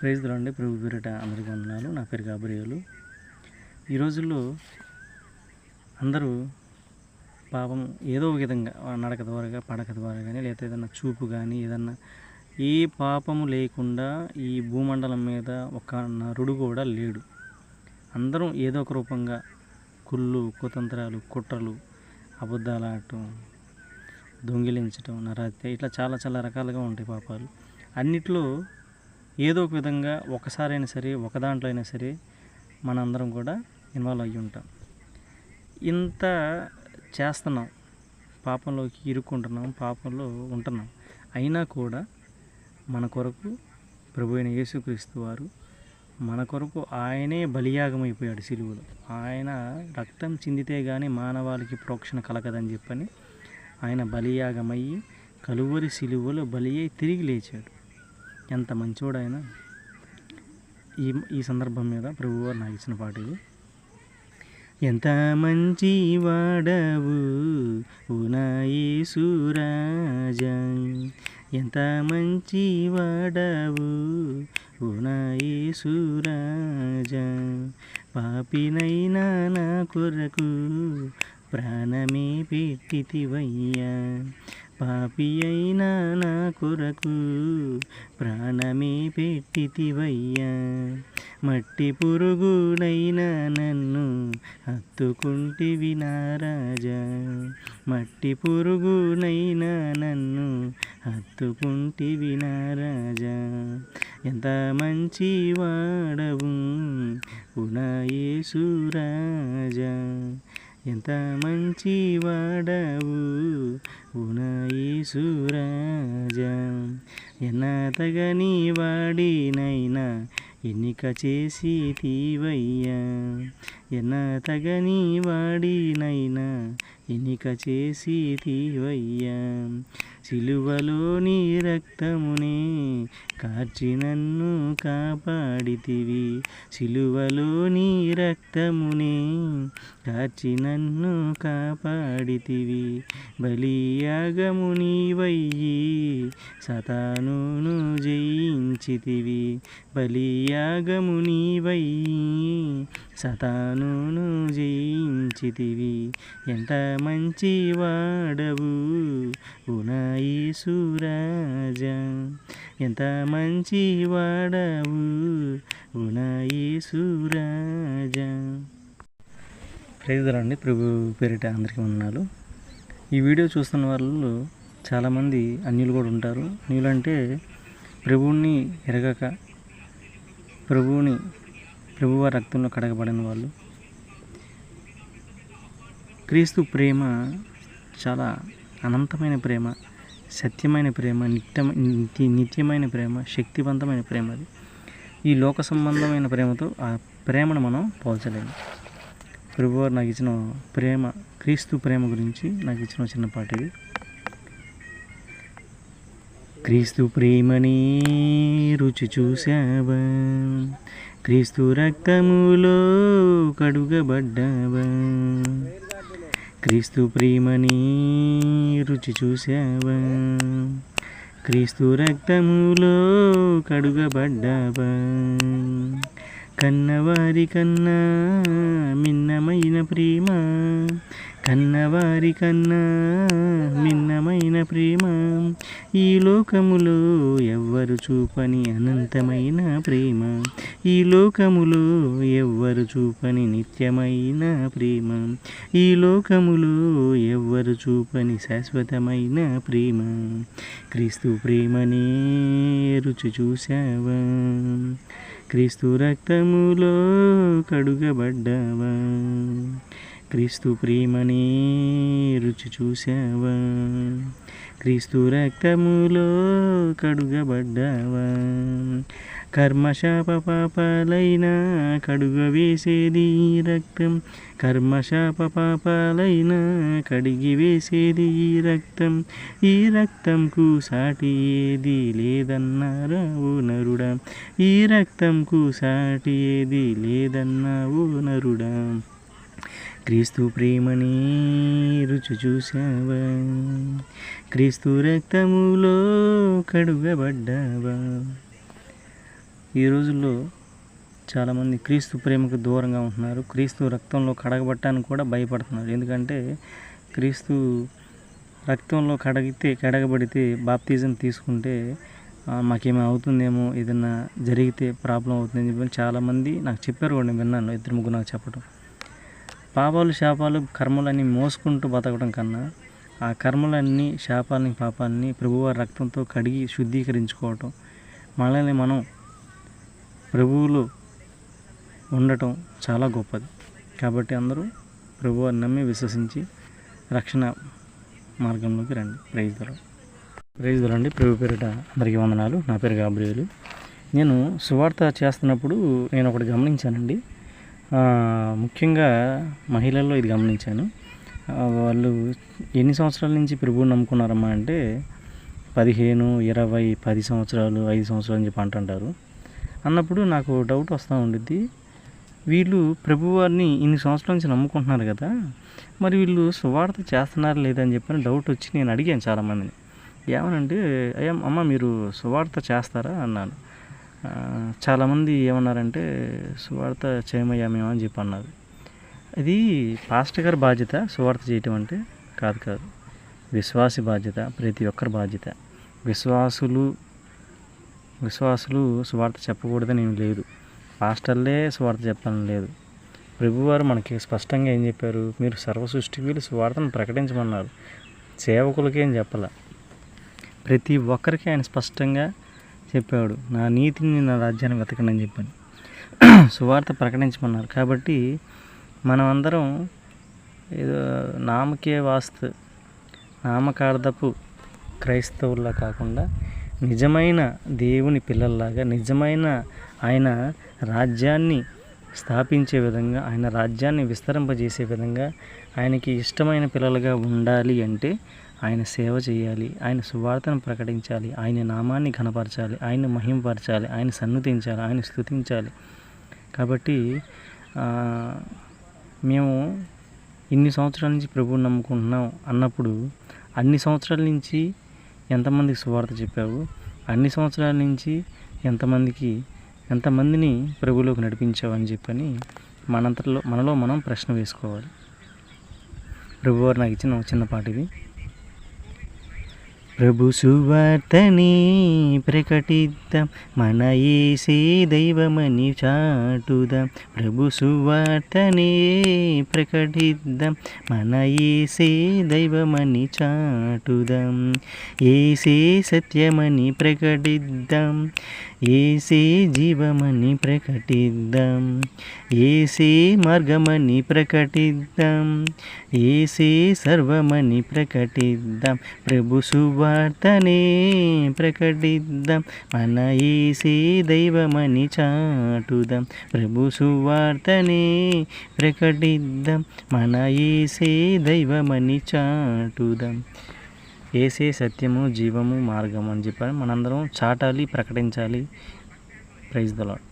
Praise lord. ప్రభు పేరిట అందరికీ వందనాలు. నా పేరు గాబ్రియేలు. ఈ రోజుల్లో అందరూ పాపం ఏదో ఒక విధంగా నడక ద్వారా, పడక ద్వారా కానీ, లేకపోతే ఏదన్నా చూపు కానీ, ఏదన్నా ఏ పాపము లేకుండా ఈ భూమండలం మీద ఒక నరుడు కూడా లేడు. అందరం ఏదో ఒక రూపంగా కుళ్ళు, కుతంత్రాలు, కుట్రలు, అబద్ధాలు ఆడటం, దొంగిలించటం, నరహత్య, ఇట్లా చాలా చాలా రకాలుగా ఉంటాయి పాపాలు. అన్నిట్లో ఏదో ఒక విధంగా ఒకసారైనా సరే, ఒక దాంట్లో అయినా సరే మనందరం కూడా ఇన్వాల్వ్ అయ్యి ఉంటాం. ఇంత చేస్తున్నాం, పాపంలోకి ఇరుక్కుంటున్నాం, పాపంలో ఉంటున్నాం. అయినా కూడా మన కొరకు ప్రభు అయిన యేసుక్రీస్తు వారు మన కొరకు ఆయనే బలియాగమైపోయాడు సిలువలో. ఆయన రక్తం చిందితే కానీ మానవాళికి ప్రోక్షణ కలగదని చెప్పని ఆయన బలియాగమయ్యి కలువరి సిలువలో బలి అయి తిరిగి లేచాడు. ఎంత మంచోడు ఆయన. ఈ సందర్భం మీద ప్రభువారు నాకు ఇచ్చిన పాట ఇది. ఎంత మంచి వాడవు ఓ నా యేసు రాజా, ఎంత మంచి వాడవు ఓ నా యేసు రాజా, పాపినైనా నా కొరకు ప్రాణమే పెట్టితివయ్యా, పాపి అయినా నా కొరకు ప్రాణమే పెట్టితివయ్యా, మట్టి పురుగునైనా నన్ను హత్తుకుంటివి నా రాజా, మట్టి పురుగునైనా నన్ను హత్తుకుంటివి నా రాజా, ఎంత మంచి వాడవు ఓ నా యేసు రాజా, ఎంత మంచి వాడవు ఓ నా యేసు రాజా, ఎన్నతగని వాడినైనా ఎన్నిక చేసి తీవయ్యా, ఎన్నతగని వాడినైనా ఎన్నిక చేసి తీవయ్యా, సిలువలోని రక్తమునే కార్చి నన్ను కాపాడితివి, సిలువలోని రక్తమునే కార్చి నన్ను కాపాడితివి, బలియాగము నీవయ్యి సాతానును జయించితివి, బలియాగము నీవయ్యి సాతానును జయించితివి, ఎంత మంచి వాడవు ఓ నా యేసు రాజా, ఎంత మంచి వాడవు ఓ నా యేసు రాజా. Praise lord. ప్రభు పేరిట అందరికీ వందనాలు. ఈ వీడియో చూస్తున్న వాళ్ళు చాలామంది అన్యులు కూడా ఉంటారు. అన్యులు అంటే ప్రభువుని ఎరగక, ప్రభువారి రక్తంలో కడగబడిన వాళ్ళు. క్రీస్తు ప్రేమ చాలా అనంతమైన ప్రేమ, సత్యమైన ప్రేమ, నిత్యమైన ప్రేమ, శక్తివంతమైన ప్రేమ. అది ఈ లోక సంబంధమైన ప్రేమతో ఆ ప్రేమను మనం పోల్చలేము. ప్రభువారు నాకు ఇచ్చిన ప్రేమ, క్రీస్తు ప్రేమ గురించి నాకు ఇచ్చిన చిన్న పాట ఇది. క్రీస్తు ప్రేమని రుచి చూసావా, క్రీస్తు రక్తములో కడుగబడ్డావా, క్రీస్తు ప్రేమని రుచి చూసావా, క్రీస్తు రక్తములో కడుగబడ్డావా, కన్నవారి కన్నా మిన్నమైన ప్రేమ, కన్నవారి కన్నా మిన్నమైన ప్రేమ, ఈ లోకములో ఎవ్వరు చూపని అనంతమైన ప్రేమ, ఈ లోకములో ఎవ్వరు చూపని నిత్యమైన ప్రేమ, ఈ లోకములో ఎవ్వరు చూపని శాశ్వతమైన ప్రేమ, క్రీస్తు ప్రేమనే రుచి చూసావా, క్రీస్తు రక్తములో కడుగబడ్డావా, క్రీస్తు ప్రేమనే రుచి చూసావా, క్రీస్తు రక్తములో కడుగబడ్డావా, కర్మశాప పాపాలైనా కడుగ వేసేది ఈ రక్తం, కర్మశాప పాపాలైనా కడిగి వేసేది ఈ రక్తం, ఈ రక్తంకు సాటి ఏది లేదన్నారావు నరుడా, ఈ రక్తంకు సాటి ఏది లేదన్నావు నరుడా, క్రీస్తు ప్రేమని రుచి చూసావా, క్రీస్తు రక్తములో కడుగబడ్డావా. ఈ రోజుల్లో చాలామంది క్రీస్తు ప్రేమకు దూరంగా ఉంటున్నారు. క్రీస్తు రక్తంలో కడగబట్టడానికి కూడా భయపడుతున్నారు. ఎందుకంటే క్రీస్తు రక్తంలో కడగబడితే బాప్తిజం తీసుకుంటే మాకేమో అవుతుందేమో, ఏదన్నా జరిగితే ప్రాబ్లం అవుతుందని చెప్పి చాలామంది నాకు చెప్పారు కూడా. నేను విన్నాను, 2-3 నాకు చెప్పడం. పాపాలు శాపాలు కర్మలన్నీ మోసుకుంటూ బతకడం కన్నా ఆ కర్మలన్నీ శాపాలని పాపాలని ప్రభువారి రక్తంతో కడిగి శుద్ధీకరించుకోవటం, మనల్ని మనం ప్రభువులో ఉండటం చాలా గొప్పది. కాబట్టి అందరూ ప్రభువారిని నమ్మి విశ్వసించి రక్షణ మార్గంలోకి రండి. ప్రైజ్ దండి. ప్రభు పేరిట అందరికీ వందనాలు. నా పేరు గాబ్రియేలు. నేను సువార్త చేస్తున్నప్పుడు నేను ఒకటి గమనించానండి. ముఖ్యంగా మహిళల్లో ఇది గమనించాను. వాళ్ళు ఎన్ని సంవత్సరాల నుంచి ప్రభువుని నమ్ముకున్నారమ్మా అంటే 15, 20, 10 సంవత్సరాలు, 5 సంవత్సరాలు అని చెప్పి అంటుంటారు. అన్నప్పుడు నాకు డౌట్ వస్తూ ఉండిద్ది, వీళ్ళు ప్రభువారిని ఇన్ని సంవత్సరాల నుంచి నమ్ముకుంటున్నారు కదా, మరి వీళ్ళు సువార్త చేస్తున్నారు లేదని చెప్పని డౌట్ వచ్చి నేను అడిగాను చాలామందిని. ఏమనంటే, అమ్మ మీరు సువార్త చేస్తారా అన్నాను. చాలామంది ఏమన్నారంటే సువార్త చేయమయ్యా మేము అని చెప్పి అన్నారు. ఇది పాస్టర్ గారి బాధ్యత సువార్త చేయటం అంటే కాదు. విశ్వాసి బాధ్యత, ప్రతి ఒక్కరి బాధ్యత. విశ్వాసులు సువార్త చెప్పకూడదని ఏం లేదు, పాస్టర్లే సువార్త చెప్పాలని లేదు. ప్రభువారు మనకి స్పష్టంగా ఏం చెప్పారు, మీరు సర్వ సృష్టికి వీళ్ళు సువార్తను ప్రకటించమన్నారు. సేవకులకి ఏం చెప్పాల, ప్రతి ఒక్కరికి ఆయన స్పష్టంగా చెప్పాడు, నా నీతిని నా రాజ్యాన్ని వెతకండి అని చెప్పాను. సువార్త ప్రకటించమన్నారు. కాబట్టి మనం అందరం ఏదో నామకార్థపు క్రైస్తవుల్లా కాకుండా నిజమైన దేవుని పిల్లల్లాగా, నిజమైన ఆయన రాజ్యాన్ని స్థాపించే విధంగా, ఆయన రాజ్యాన్ని విస్తరింపజేసే విధంగా ఆయనకి ఇష్టమైన పిల్లలుగా ఉండాలి అంటే ఆయన సేవ చేయాలి, ఆయన సువార్తను ప్రకటించాలి, ఆయన నామాన్ని ఘనపరచాలి, ఆయన మహింపరచాలి, ఆయన సన్నుతించాలి, ఆయన స్తుతించాలి. కాబట్టి మేము ఇన్ని సంవత్సరాల నుంచి ప్రభువుని నమ్ముకుంటున్నాం అన్నప్పుడు అన్ని సంవత్సరాల నుంచి ఎంతమందికి సువార్త చెప్పావు, అన్ని సంవత్సరాల నుంచి ఎంతమందిని ప్రభువులోకి నడిపించావు అని చెప్పని మనలో మనం ప్రశ్న వేసుకోవాలి. ప్రభువారు నాకు ఇచ్చిన చిన్న పాట ఇది. ప్రభు సువార్తని ప్రకటిద్దాం, మన యేసే దైవమని చాటుదాం. ప్రభు సువార్తని ప్రకటిద్దాం, మన యేసే దైవమని చాటుదాం. యేసే సత్యమని ప్రకటిద్దాం, యేసే జీవమని ప్రకటిద్దాం. యేసే మార్గమని ప్రకటిద్దాం, యేసే సర్వమని ప్రకటిద్దాం. ప్రభు సువార్తనే ప్రకటిద్దాం, మన యేసే దైవమని చాటుదాం. ప్రభు సువార్తనే ప్రకటిద్దాం, మన యేసే దైవమని చాటుదాం. యేసే సత్యము, జీవము, మార్గము అని చెప్పారు. మనందరం చాటాలి, ప్రకటించాలి. Praise the lord.